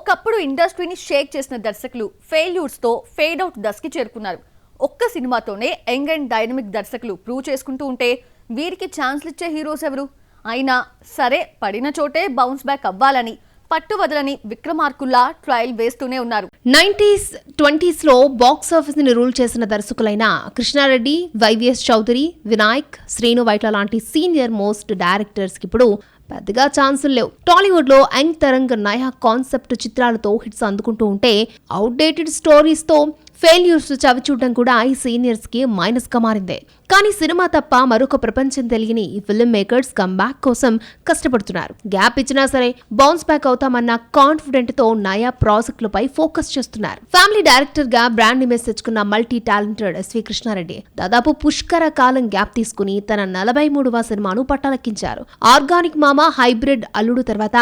ఒకప్పుడు ఇండస్ట్రీని షేక్ చేసిన దర్శకులు ఫెయిల్యూర్స్తో ఫేడ్ అవుట్ దశకి చేరుకున్నారు. ఒక్క సినిమాతోనే యంగ్ అండ్ డైనమిక్ దర్శకులు ప్రూవ్ చేసుకుంటూ ఉంటే వీరికి ఛాన్స్లు ఇచ్చే హీరోస్ ఎవరు? అయినా సరే పడిన చోటే బౌన్స్ బ్యాక్ అవ్వాలని పట్టు వదలని విక్రమార్కుల్లా ట్రయల్ వేస్తూనే ఉన్నారు. 90s, 20s లో బాక్స్ ఆఫీస్ ని రూల్ చేసిన దర్శకులైన కృష్ణారెడ్డి, వైవిఎస్ చౌదరి, వినాయక్, శ్రీను వైట్ల లాంటి సీనియర్ మోస్ట్ డైరెక్టర్స్ కి ఇప్పుడు పెద్దగా ఛాన్సులు లేవు. టాలీవుడ్ లో యంగ్ తరంగ్ నయా కాన్సెప్ట్ చిత్రాలతో హిట్స్ అందుకుంటూ ఉంటే అవుట్డేటెడ్ స్టోరీస్ తో ఫెయిల్యూర్స్ చవి చూడడం కూడా ఈ సీనియర్స్ కి మైనస్ గా మారిందే. కానీ సినిమా తప్ప మరొక ప్రపంచం తెలియని ఈ ఫిల్మ్ మేకర్స్ కమ్బ్యాక్ కోసం కష్టపడుతున్నారు. గ్యాప్ ఇచ్చినా సరే బౌన్స్ బ్యాక్ అవుతామన్న కాన్ఫిడెంట్ తో నయా ప్రాజెక్టులపై ఫోకస్ చేస్తున్నారు. ఫ్యామిలీ డైరెక్టర్ గా బ్రాండ్ ఇమేజ్ తెచ్చుకున్న మల్టీ టాలెంటెడ్ ఎస్వి కృష్ణారెడ్డి దాదాపు పుష్కర కాలం గ్యాప్ తీసుకుని తన 43వ సినిమాను పట్టాలెక్కించారు. ఆర్గానిక్ మామ, హైబ్రిడ్ అల్లుడు తర్వాత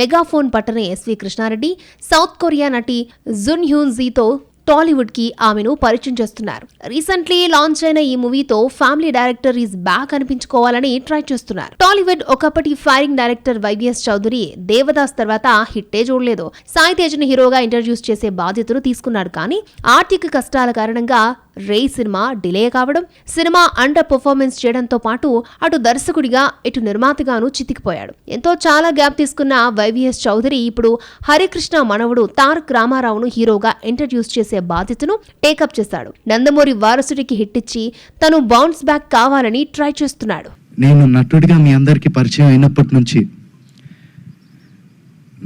మెగాఫోన్ పట్టని ఎస్వి కృష్ణారెడ్డి సౌత్ కొరియా నటి జున్ హ్యూన్ జీతో టాలీవుడ్ కి ఆమెను పరిచయం చేస్తున్నారు. రీసెంట్లీ లాంచ్ అయిన ఈ మూవీతో ఫ్యామిలీ డైరెక్టర్ ఈజ్ బ్యాక్ అనిపించుకోవాలని ట్రై చేస్తున్నారు. టాలీవుడ్ ఒకప్పటి firing director YVS Chowdary Devdas తర్వాత హిట్టే చూడలేదు. సాయి తేజ్ ని హీరోగా ఇంట్రడ్యూస్ చేసే బాధ్యతను తీసుకున్నాడు. కానీ ఆర్థిక కష్టాల కారణంగా రే సినిమా డిలే కావడం, సినిమా అండర్ పర్ఫార్మెన్స్ చేయడంతో పాటు అటు దర్శకుడిగా ఇటు నిర్మాతగాను చితికిపోయాడు. ఎంతో చాలా గ్యాప్ తీసుకున్న వైవిఎస్ చౌదరి ఇప్పుడు హరికృష్ణ మనవడు తారక్ రామారావును హీరోగా ఇంట్రడ్యూస్ చేసే బాధ్యతను టేకప్ చేశాడు. నందమూరి వారసుడికి హిట్ ఇచ్చి తను బౌన్స్ బ్యాక్ కావాలని ట్రై చేస్తున్నాడు. నేను నటుడిగా మీ అందరికీ పరిచయం అయినప్పటి నుంచి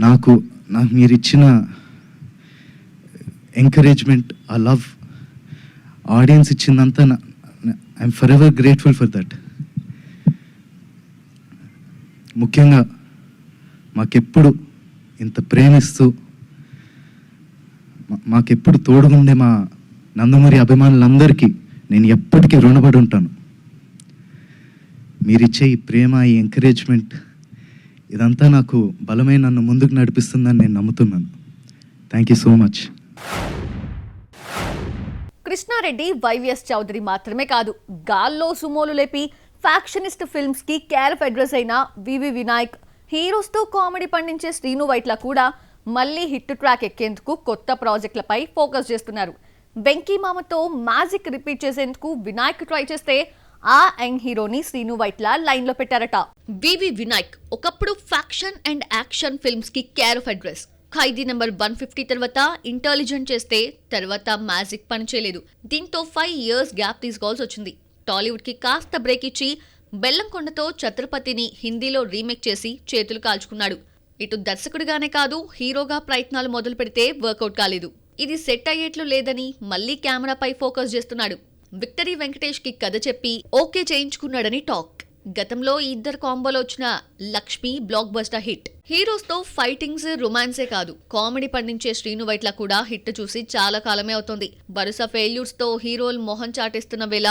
నాకు మీరు ఇచ్చిన ఎంకరేజ్మెంట్, ఆ లవ్, ఆడియన్స్ ఇచ్చిందంతా I am forever grateful for that. ముఖ్యంగా మాకెప్పుడు ఇంత ప్రేమిస్తూ మాకెప్పుడు తోడుగుండే మా నందమూరి అభిమానులందరికీ నేను ఎప్పటికీ రుణపడి ఉంటాను. మీరిచ్చే ఈ ప్రేమ, ఈ ఎంకరేజ్మెంట్ ఇదంతా నాకు బలమైన నన్ను ముందుకు నడిపిస్తుందని నేను నమ్ముతున్నాను. Thank you so much. Krishna Reddy, YVS Chowdary మాత్రమే కాదు, గాల్లో సుమోలు లేపి ఫ్యాక్షనిస్ట్ ఫిల్మ్స్ కి కేర్ ఆఫ్ అడ్రస్ అయిన వివి వినాయక్, హీరోస్ తో కామెడీ పండించే శ్రీను వైట్ల కూడా మళ్లీ హిట్ ట్రాక్ ఎక్కేందుకు కొత్త ప్రాజెక్టులపై ఫోకస్ చేస్తున్నారు. వెంకీ మామతో మ్యాజిక్ రిపీట్ చేసేందుకు వినాయక్ ట్రై చేస్తే ఆ యంగ్ హీరోని శ్రీను వైట్ల లైన్ లో పెట్టారట. వివి వినాయక్ ఒకప్పుడు ఫ్యాక్షన్ అండ్ యాక్షన్ ఫిల్మ్స్ కి care of address. Khaidi number 150 తర్వాత ఇంటెలిజెంట్ చేస్తే తర్వాత మ్యాజిక్ పనిచేయలేదు. దీంతో 5 years గ్యాప్ తీసుకోవాల్సి వచ్చింది. టాలీవుడ్ కి కాస్త బ్రేక్ ఇచ్చి బెల్లంకొండతో ఛత్రపతిని హిందీలో రీమేక్ చేసి చేతులు కాల్చుకున్నాడు. ఇటు దర్శకుడిగానే కాదు, హీరోగా ప్రయత్నాలు మొదలు పెడితే వర్కౌట్ కాలేదు. ఇది సెట్ అయ్యేట్లు లేదని మళ్లీ కెమెరాపై ఫోకస్ చేస్తున్నాడు. విక్టరీ వెంకటేష్ కి కథ చెప్పి ఓకే చేయించుకున్నాడని టాక్. గతంలో ఈ ఇద్దరు కాంబోలో వచ్చిన Lakshmi block buster hit. Heroes తో ఫైటింగ్స్, రొమాన్సే కాదు, కామెడీ పండించే శ్రీను వైట్ల కూడా హిట్ చూసి చాలా కాలమే అవుతోంది. వరుస ఫెయిల్యూర్స్ తో హీరోలు మొహం చాటేస్తున్న వేళ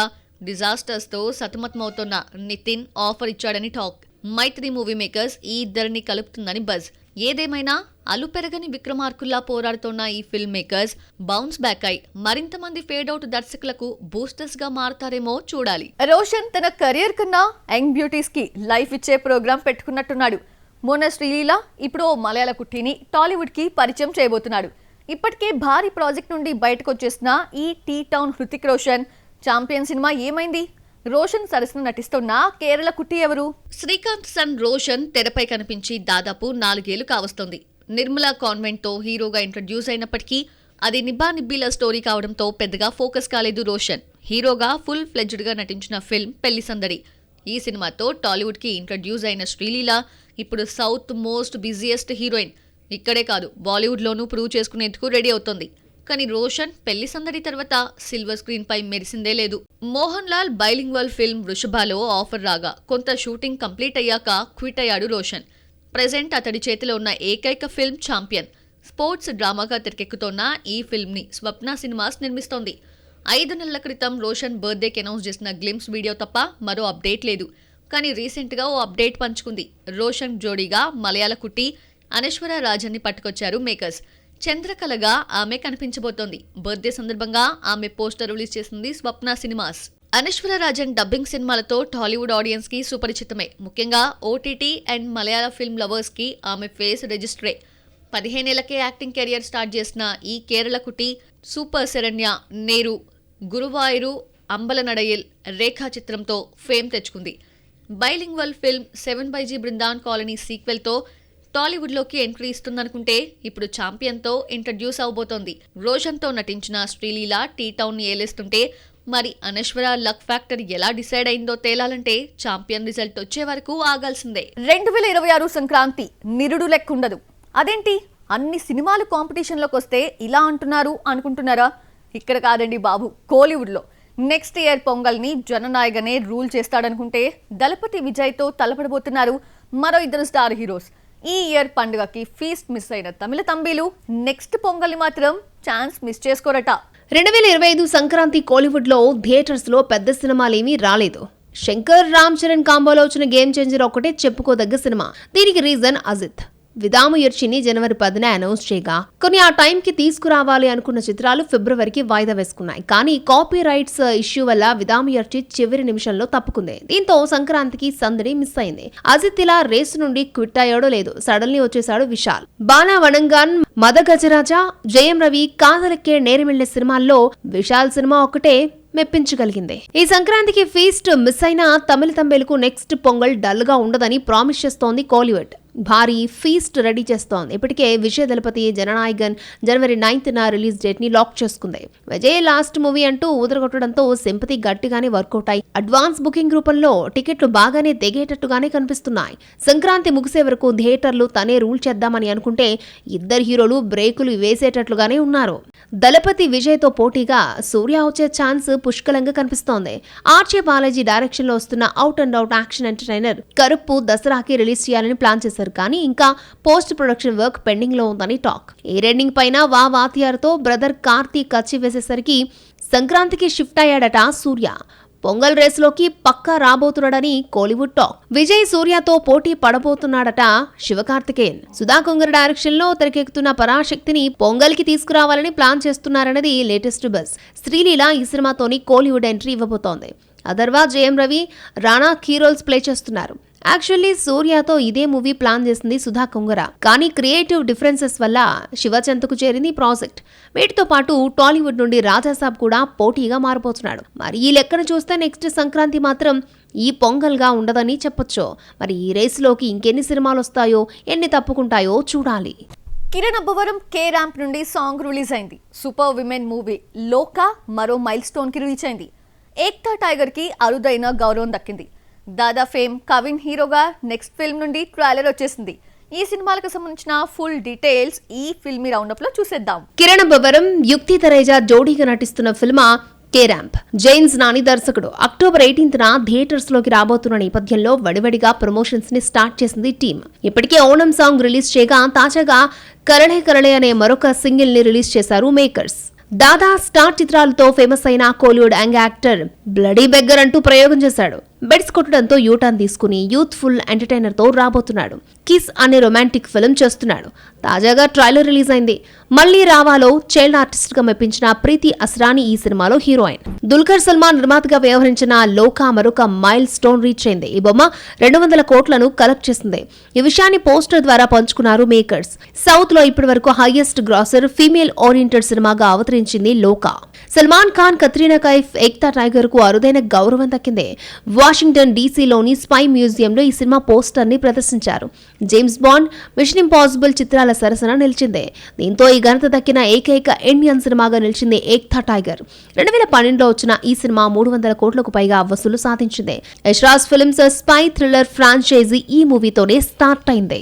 డిజాస్టర్స్ తో సతమతమవుతున్న నితిన్ ఆఫర్ ఇచ్చాడని టాక్. మైత్రి మూవీ మేకర్స్ ఈ ఇద్దరిని కలుపుతుందని బజ్. ఏదేమైనా అలుపెరగని విక్రమార్కుల్లా పోరాడుతున్న ఈ ఫిల్మ్ మేకర్స్ బౌన్స్ బ్యాక్ అయి మరింత మంది ఫేడ్ అవుట్ దర్శకులకు బూస్టర్స్ గా మారతారేమో చూడాలి. రోషన్ తన కెరియర్ కన్నా యంగ్ బ్యూటీస్ కి లైఫ్ ఇచ్చే ప్రోగ్రామ్ పెట్టుకున్నట్టున్నాడు. మొన్న శ్రీలీల, ఇప్పుడు మలయాళ కుట్టిని టాలీవుడ్ కి పరిచయం చేయబోతున్నాడు. ఇప్పటికే భారీ ప్రాజెక్ట్ నుండి బయటకు వచ్చేసిన ఈ T town Hrithik Roshan champion సినిమా ఏమైంది? రోషన్ సరసన నటిస్తున్న కేరళ కుట్టి ఎవరు? శ్రీకాంత్ సన్ రోషన్ తెరపై కనిపించి దాదాపు 4 ఏళ్లు కావస్తోంది. నిర్మలా కాన్వెంట్ తో హీరోగా ఇంట్రడ్యూస్ అయినప్పటికీ అది నిబ్బా నిబ్బీల స్టోరీ కావడంతో పెద్దగా ఫోకస్ కాలేదు రోషన్. హీరోగా ఫుల్ ఫ్లెడ్జ్డ్ గా నటించిన ఫిల్మ్ పెళ్లి సందడి. ఈ సినిమాతో టాలీవుడ్ కి ఇంట్రడ్యూస్ అయిన శ్రీలీల ఇప్పుడు సౌత్ మోస్ట్ బిజియెస్ట్ హీరోయిన్. ఇక్కడే కాదు, బాలీవుడ్ లోనూ ప్రూవ్ చేసుకునేందుకు రెడీ అవుతోంది. కానీ రోషన్ పెళ్లి సందడి తర్వాత సిల్వర్ స్క్రీన్ పై మెరిసిందే లేదు. మోహన్ లాల్ బైలింగ్వల్ ఫిల్మ్ వృషభాలో ఆఫర్ రాగా కొంత షూటింగ్ కంప్లీట్ అయ్యాక క్విట్ అయ్యాడు రోషన్. ప్రెజెంట్ అతడి చేతిలో ఉన్న ఏకైక ఫిల్మ్ ఛాంపియన్. స్పోర్ట్స్ డ్రామాగా తెరకెక్కుతోన్న ఈ ఫిల్మ్ ని స్వప్న సినిమాస్ నిర్మిస్తోంది. 5 నెలల క్రితం రోషన్ బర్త్డేకి అనౌన్స్ చేసిన గ్లిమ్స్ వీడియో తప్ప మరో అప్డేట్ లేదు. కానీ రీసెంట్ గా ఓ అప్డేట్ పంచుకుంది. రోషన్ జోడీగా మలయాళ కుట్టి అనశ్వర రాజన్ని పట్టుకొచ్చారు మేకర్స్. చంద్రకళగా ఆమె కనిపించబోతోంది. బర్త్డే సందర్భంగా ఆమె పోస్టర్ రిలీజ్ చేసింది స్వప్న సినిమాస్. అనశ్వర రాజన్ డబ్బింగ్ సినిమాలతో టాలీవుడ్ ఆడియన్స్ కి సుపరిచితమే. ముఖ్యంగా OTT and Malayalam film lovers కి ఆమె ఫేస్ రిజిస్టరే. 15 ఏళ్లకే యాక్టింగ్ కెరియర్ స్టార్ట్ చేసిన ఈ కేరళ కుటి సూపర్ శరణ్య నేరు గురువాయూరు అంబలనడయల్ రేఖా చిత్రంతో ఫేమ్ తెచ్చుకుంది. Bilingual film 7/G Brindavan colony సీక్వెల్తో టాలీవుడ్లోకి ఎంట్రీ ఇస్తుందనుకుంటే ఇప్పుడు ఛాంపియన్తో ఇంట్రడ్యూస్ అవబోతోంది. రోషన్తో నటించిన శ్రీలీల టీ టౌన్ని ఏలేస్తుంటే మరి అనశ్వర లక్ ఫ్యాక్టర్ ఎలా డిసైడ్ అయిందో తేలాలంటే ఛాంపియన్ రిజల్ట్ వచ్చే వరకు ఆగాల్సిందే. 2026 సంక్రాంతి నిరుడు లెక్కుండదు. అదేంటి అన్ని సినిమాలు కాంపిటీషన్లోకి వస్తే ఇలా అంటున్నారు అనుకుంటున్నారా? ఇక్కడ కాదండి బాబు, కోలీవుడ్లో నెక్స్ట్ ఇయర్ పొంగల్ని జననాయకనే రూల్ చేస్తాడనుకుంటే దళపతి విజయ్తో తలపడబోతున్నారు మరో 2 స్టార్ హీరోస్. ఈ ఇయర్ పండుగకి ఫీస్ట్ మిస్ అయిన తమిళ తంబీలు నెక్స్ట్ పొంగల్ని మాత్రం ఛాన్స్ మిస్ చేసుకోరట. 2025 సంక్రాంతి కోలీవుడ్ లో థియేటర్స్ లో పెద్ద సినిమాలేమీ రాలేదు. శంకర్ రామ్ చరణ్ కాంబోలో వచ్చిన గేమ్ చేంజర్ ఒకటే చెప్పుకోదగ్గ సినిమా. దీనికి రీజన్ అజిత్. విదాముయర్చిని జనవరి 10న అనౌన్స్ చేయగా కొన్ని ఆ టైంకి తీసుకురావాలి అనుకున్న చిత్రాలు ఫిబ్రవరికి వాయిదా వేసుకున్నాయి. కానీ కాపీ రైట్స్ ఇష్యూ వల్ల విదాముయర్చి చివరి నిమిషంలో తప్పుకుంది. దీంతో సంక్రాంతికి సందడి మిస్ అయింది. అజిత్ ఇలా రేసు నుండి క్విట్ అయ్యాడో లేదు, సడన్లీ వచ్చేశాడు విశాల్. బాలా వనంగాన్, మద గజరాజ, జయం రవి, కాదలకే నేరమిళ్లే సినిమాల్లో విశాల్ సినిమా ఒకటే మెప్పించగలిగింది. ఈ సంక్రాంతికి ఫీస్ట్ మిస్ అయిన తమిళ తంబేలకు నెక్స్ట్ పొంగల్ డల్ గా ఉండదని ప్రామిస్ చేస్తోంది కోలీవుడ్. భారీ ఫీస్ట్ రెడీ చేస్తోంది. ఇప్పటికే విజయ్ దళపతి జననాయకన్ జనవరి 9న రిలీజ్ డేట్ ని లాక్ చేసుకుంది. విజయ్ లాస్ట్ మూవీ అంటూ ఊదరగొట్టడంతో సింపతి గట్టిగానే వర్కౌట్ అయ్యి అడ్వాన్స్ బుకింగ్ రూపంలో టికెట్లు బాగానే తెగేటట్టుగానే కనిపిస్తున్నాయి. సంక్రాంతి ముగిసే వరకు థియేటర్లు తనే రూల్ చేద్దామని అనుకుంటే ఇద్దరు హీరోలు బ్రేకులు వేసేటట్లుగానే ఉన్నారు. దళపతి విజయ్ తో పోటీగా సూర్య వచ్చే ఛాన్స్ పుష్కలంగా కనిపిస్తోంది. ఆర్చే బాలాజీ డైరెక్షన్ లో వస్తున్న out and out action entertainer Karuppu దసరాకి రిలీజ్ చేయాలని ప్లాన్ చేశారు. కానీ ఇంకా పోస్ట్ ప్రొడక్షన్ వర్క్ పెండింగ్ లో ఉందని టాక్. ఈ రెండింగ్ పైన వాతియార్తో బ్రదర్ కార్తీక్ కచ్చి వేసేసరికి సంక్రాంతికి షిఫ్ట్ అయ్యాడట సూర్య. పొంగల్ రేసులోకి పక్కా రాబోతున్నాడని కోలీవుడ్ టాక్. విజయ్ సూర్యతో పోటీ పడబోతున్నాడట శివకార్తికేయన్. సుధా కొంగర్ డైరెక్షన్ లో తెరకెక్కుతున్న పరాశక్తిని పొంగల్ కి తీసుకురావాలని ప్లాన్ చేస్తున్నారన్నది లేటెస్ట్ బజ్. శ్రీలీల ఈ సినిమాతోని కోలీవుడ్ ఎంట్రీ ఇవ్వబోతోంది. Atharvaa, Jayam Ravi, Rana key roles play చేస్తున్నారు. యాక్చువల్లీ సూర్యతో ఇదే మూవీ ప్లాన్ చేసింది సుధా కొంగర. కానీ క్రియేటివ్ డిఫరెన్సెస్ వల్ల శివ చెంతకు చేరింది ప్రాజెక్ట్. వీటితో పాటు టాలీవుడ్ నుండి రాజాసాబ్ కూడా పోటీగా మారిపోతున్నాడు. మరి ఈ లెక్కను చూస్తే నెక్స్ట్ సంక్రాంతి మాత్రం ఈ పొంగల్గా ఉండదని చెప్పొచ్చు. మరి ఈ రేసులోకి ఇంకెన్ని సినిమాలు వస్తాయో, ఎన్ని తప్పుకుంటాయో చూడాలి. కిరణ్ అబ్బవరం కే ర్యాంప్ నుండి సాంగ్ రిలీజ్ అయింది. సూపర్ విమెన్ మూవీ లోకా మరో మైల్ స్టోన్ కి రీచ్ అయింది. ఏక్తా టైగర్ కి అరుదైన గౌరవం దక్కింది. దాదా ఫేమ్ కవిన్ హీరోగా నెక్స్ట్ ఫిల్మ్ నుండి ట్రైలర్ వచ్చేసింది. ఈ సినిమాలకు సంబంధించిన ఫుల్ డీటెయిల్స్ ఈ ఫిల్మీ రౌండప్ లో చూసేద్దాం. కిరణ్ అబ్బవరం, యుక్తి తరేజా జోడీగా నటిస్తున్న ఫిల్మా కే ర్యాంప్. జైన్స్ నాని దర్శకుడు. అక్టోబర్ 18న థియేటర్స్ లోకి రాబోతున్న నేపథ్యంలో వడివడిగా ప్రమోషన్స్ ని స్టార్ట్ చేసింది టీమ్. ఇప్పటికే ఓణం సాంగ్ రిలీజ్ చేయగా తాజాగా కరళే కరళే అనే మరొక సింగిల్ ని రిలీజ్ చేశారు మేకర్స్. దాదా స్టార్ చిత్రాలతో ఫేమస్ అయిన Kollywood young actor bloody beggar అంటూ ప్రయోగం చేశాడు. బెడ్స్ కొట్టడంతో యూటర్న్ తీసుకుని యూత్ఫుల్ ఎంటర్టైనర్ తో రాబోతున్నాడు. కిస్ అనే రొమాంటిక్ ఫిల్మ్ చేస్తున్నాడు. తాజాగా ట్రైలర్ రిలీజ్ అయింది. మళ్లీ రావాలో చైల్డ్ ఆర్టిస్ట్ గా మెప్పించిన ప్రీతి అస్రాని ఈ సినిమాలో హీరోయిన్. దుల్కర్ సల్మాన్ నిర్మాతగా వ్యవహరించిన లోకా మరొక మైల్ స్టోన్ రీచ్ అయింది. ఈ బొమ్మ 200 కోట్లను కలెక్ట్ చేసింది. ఈ విషయాన్ని పోస్టర్ ద్వారా పంచుకున్నారు మేకర్స్. సౌత్ లో ఇప్పటి వరకు హైయెస్ట్ గ్రాసర్ ఫీమేల్ ఓరియంటెడ్ సినిమాగా అవతరించింది లోకా. సల్మాన్ ఖాన్, కత్రీనా కైఫ్, ఏక్తా టైగర్ కు అరుదైన గౌరవం దక్కింది. వాషింగ్టన్ డీసీలోని స్పై మ్యూజియంలో ఈ సినిమా పోస్టర్ ని ప్రదర్శించారు. జేమ్స్ బాండ్, మిషన్ ఇంపాసిబుల్ చిత్రాల సరసన నిలిచింది. దీంతో ఈ ఘనత దక్కిన ఏకైక ఇండియన్ సినిమాగా నిలిచింది ఏక్తా టైగర్. 2012లో వచ్చిన ఈ సినిమా 300 కోట్లకు పైగా వసూలు సాధించింది. Yashraj films spy thriller franchise ఈ మూవీతోనే స్టార్ట్ అయింది.